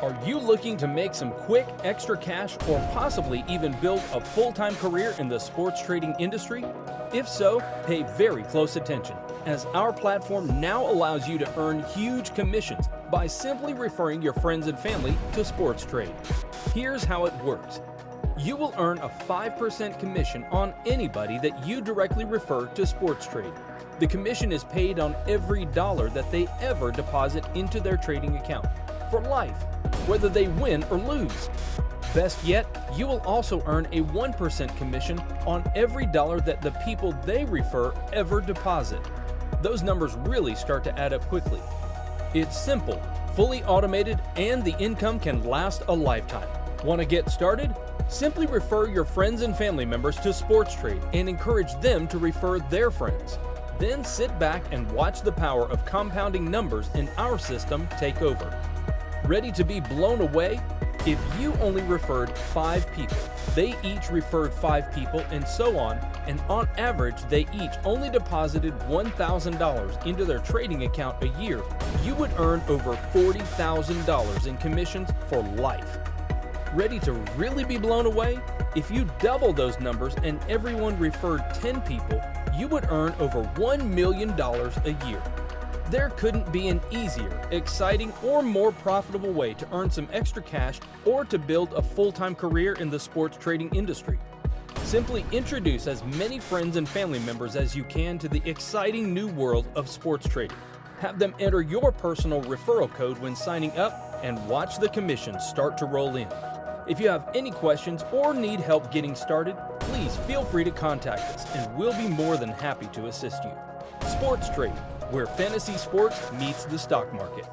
Are you looking to make some quick extra cash or possibly even build a full-time career in the sports trading industry? If so, pay very close attention, as our platform now allows you to earn huge commissions by simply referring your friends and family to sports trade. Here's how it works. You will earn a 5% commission on anybody that you directly refer to sports trade. The commission is paid on every dollar that they ever deposit into their trading account, for life, whether they win or lose. Best yet, you will also earn a 1% commission on every dollar that the people they refer ever deposit. Those numbers really start to add up quickly. It's simple, fully automated, and the income can last a lifetime. Want to get started? Simply refer your friends and family members to sports trade and encourage them to refer their friends. Then sit back and watch the power of compounding numbers in our system take over. Ready to be blown away? If you only referred 5 people, they each referred 5 people, and so on, and on average they each only deposited $1,000 into their trading account a year, you would earn over $40,000 in commissions for life. Ready to really be blown away? If you double those numbers and everyone referred 10 people, you would earn over $1 million a year. There couldn't be an easier, exciting, or more profitable way to earn some extra cash or to build a full-time career in the sports trading industry. Simply introduce as many friends and family members as you can to the exciting new world of sports trading. Have them enter your personal referral code when signing up and watch the commissions start to roll in. If you have any questions or need help getting started, please feel free to contact us and we'll be more than happy to assist you. Sports Trade, where fantasy sports meets the stock market.